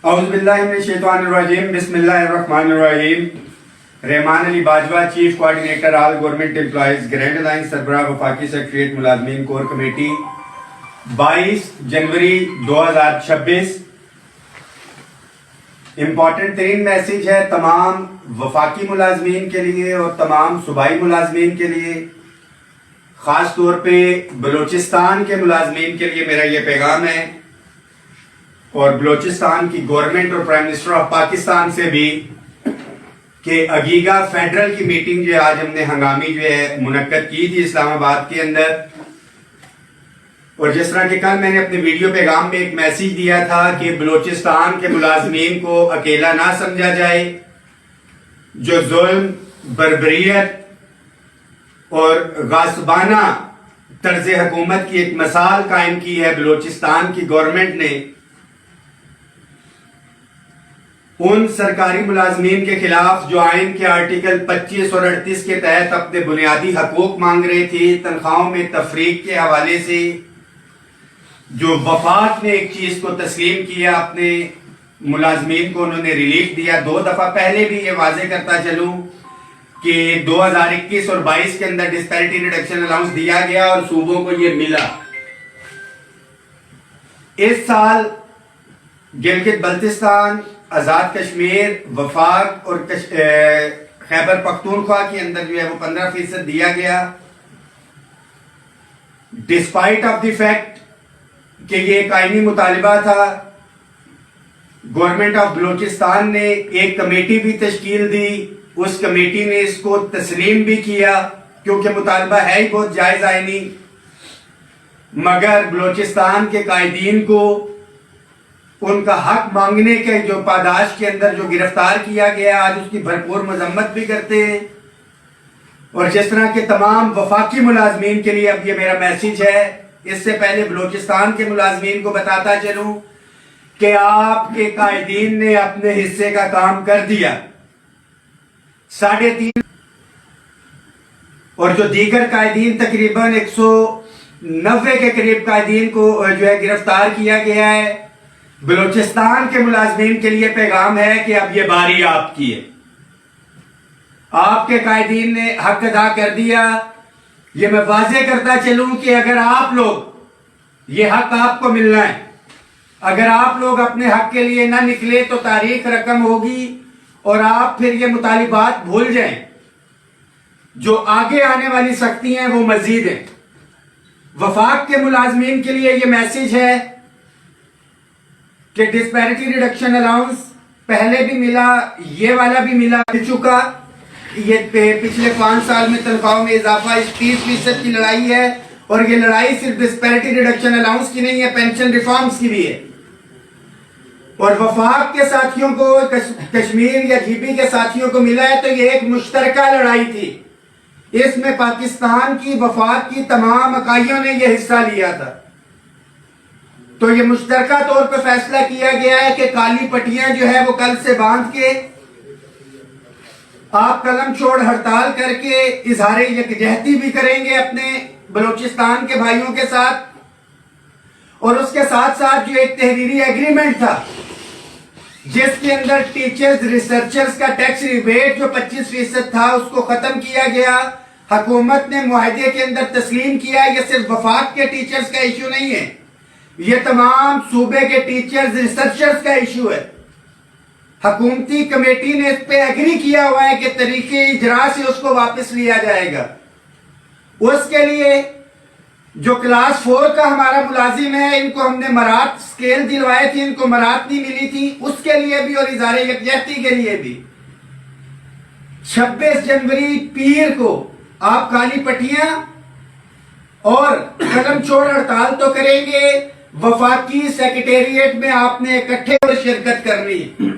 اعوذ باللہ من الشیطان الرجیم بسم اللہ الرحمن الرحیم Rehman Ali Bajwa chief coordinator all government employees grand alliance سربراہ وفاقی سیکریٹریٹ ملازمین کور کمیٹی 22 جنوری 2026 امپورٹنٹ ترین میسیج ہے تمام وفاقی ملازمین کے لیے اور تمام صوبائی ملازمین کے لیے، خاص طور پہ بلوچستان کے ملازمین کے لیے میرا یہ پیغام ہے اور بلوچستان کی گورنمنٹ اور پرائم منسٹر آف پاکستان سے بھی کہ اگیگا فیڈرل کی میٹنگ جو آج ہم نے ہنگامی جو ہے منعقد کی تھی اسلام آباد کے اندر، اور جس طرح کہ کل میں نے اپنے ویڈیو پیغام میں ایک میسیج دیا تھا کہ بلوچستان کے ملازمین کو اکیلا نہ سمجھا جائے، جو ظلم، بربریت اور غاصبانہ طرز حکومت کی ایک مثال قائم کی ہے بلوچستان کی گورنمنٹ نے، ان سرکاری ملازمین کے خلاف جو آئین کے آرٹیکل 25 اور 38 کے تحت اپنے بنیادی حقوق مانگ رہے تھے، تنخواہوں میں تفریق کے حوالے سے جو وفاق نے ایک چیز کو تسلیم کیا، اپنے ملازمین کو انہوں نے ریلیف دیا 2 دفعہ۔ پہلے بھی یہ واضح کرتا چلوں کہ 2021 اور 22 کے اندر ڈسپیرٹی ریڈکشن الاؤنس دیا گیا اور صوبوں کو یہ ملا۔ اس سال گلگت بلتستان، آزاد کشمیر، وفاق اور خیبر پختونخوا کے اندر جو ہے وہ 15% دیا گیا، ڈسپائٹ آف دی فیکٹ کہ یہ ایک آئینی مطالبہ تھا۔ گورنمنٹ آف بلوچستان نے ایک کمیٹی بھی تشکیل دی، اس کمیٹی نے اس کو تسلیم بھی کیا کیونکہ مطالبہ ہے ہی بہت جائز آئینی، مگر بلوچستان کے قائدین کو ان کا حق مانگنے کے جو پاداش کے اندر جو گرفتار کیا گیا، آج اس کی بھرپور مذمت بھی کرتے ہیں۔ اور جس طرح کے تمام وفاقی ملازمین کے لیے اب یہ میرا میسیج ہے، اس سے پہلے بلوچستان کے ملازمین کو بتاتا چلوں کہ آپ کے قائدین نے اپنے حصے کا کام کر دیا، 3.5، اور جو دیگر قائدین تقریباً 190 کے قریب قائدین کو جو ہے گرفتار کیا گیا ہے۔ بلوچستان کے ملازمین کے لیے پیغام ہے کہ اب یہ باری آپ کی ہے، آپ کے قائدین نے حق ادا کر دیا۔ یہ میں واضح کرتا چلوں کہ اگر آپ لوگ، یہ حق آپ کو ملنا ہے، اگر آپ لوگ اپنے حق کے لیے نہ نکلے تو تاریخ رقم ہوگی اور آپ پھر یہ مطالبات بھول جائیں۔ جو آگے آنے والی سختی ہیں وہ مزید ہیں۔ وفاق کے ملازمین کے لیے یہ میسیج ہے کہ ڈسپیرٹی ریڈکشن الاؤنس پہلے بھی ملا، یہ والا بھی مل چکا۔ یہ پچھلے 5 سال میں تنخواہوں میں اضافہ 30% کی لڑائی ہے، اور یہ لڑائی صرف ڈسپیرٹی ریڈکشن الاؤنس کی نہیں ہے، پینشن ریفارمز کی بھی ہے۔ اور وفاق کے ساتھیوں کو، کشمیر یا جی بی کے ساتھیوں کو ملا ہے تو یہ ایک مشترکہ لڑائی تھی، اس میں پاکستان کی وفاق کی تمام اکائیوں نے یہ حصہ لیا تھا۔ تو یہ مشترکہ طور پہ فیصلہ کیا گیا ہے کہ کالی پٹیاں جو ہے وہ کل سے باندھ کے آپ قلم چھوڑ ہڑتال کر کے اظہار یکجہتی بھی کریں گے اپنے بلوچستان کے بھائیوں کے ساتھ، اور اس کے ساتھ ساتھ جو ایک تحریری ایگریمنٹ تھا جس کے اندر ٹیچرز ریسرچرز کا ٹیکس ریبیٹ جو 25% تھا اس کو ختم کیا گیا۔ حکومت نے معاہدے کے اندر تسلیم کیا، یہ صرف وفاق کے ٹیچرز کا ایشو نہیں ہے، یہ تمام صوبے کے ٹیچرز ریسرچرز کا ایشو ہے۔ حکومتی کمیٹی نے اس پہ ایگری کیا ہوا ہے کہ طریقے اجرا سے اس کو واپس لیا جائے گا۔ اس کے لیے جو کلاس 4 کا ہمارا ملازم ہے، ان کو ہم نے مرات سکیل دلوائے تھے، ان کو مرات نہیں ملی تھی، اس کے لیے بھی اور اظہار یکجہتی کے لیے بھی 26 جنوری پیر کو آپ کالی پٹیاں اور قلم چھوڑ ہڑتال تو کریں گے، وفاقی سیکریٹریٹ میں آپ نے اکٹھے شرکت کرنی ہے۔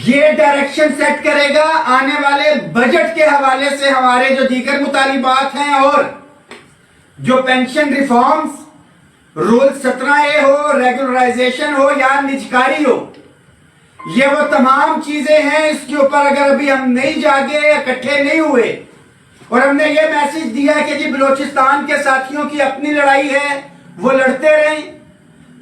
یہ ڈائریکشن سیٹ کرے گا آنے والے بجٹ کے حوالے سے ہمارے جو دیگر مطالبات ہیں، اور جو پینشن ریفارمز، رول 17A ہو، ریگولرائزیشن ہو یا نجکاری ہو، یہ وہ تمام چیزیں ہیں۔ اس کے اوپر اگر ابھی ہم نہیں جاگے، اکٹھے نہیں ہوئے، اور ہم نے یہ میسیج دیا کہ جی بلوچستان کے ساتھیوں کی اپنی لڑائی ہے، وہ لڑتے رہیں،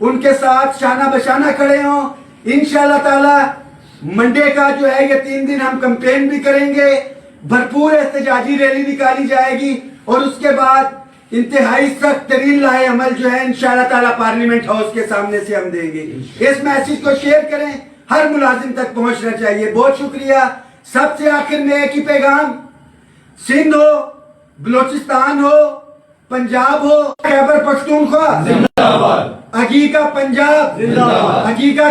ان کے ساتھ شانہ بشانہ کھڑے ہوں. انشاءاللہ تعالی منڈے کا جو ہے یہ 3 دن ہم کمپین بھی کریں گے, بھرپور احتجاجی ریلی نکالی جائے گی, اور اس کے بعد انتہائی سخت ترین لائحہ عمل جو ہے انشاءاللہ تعالی پارلیمنٹ ہاؤس کے سامنے سے ہم دیں گے. اس میسج کو شیئر کریں, ہر ملازم تک پہنچنا چاہیے. بہت شکریہ. سب سے آخر میں ایک ہی پیغام, سندھ ہو, بلوچستان ہو, پنجاب ہو, خیبر پختونخوا زندہ باد, حقیقہ پنجاب زندہ باد, حقیقہ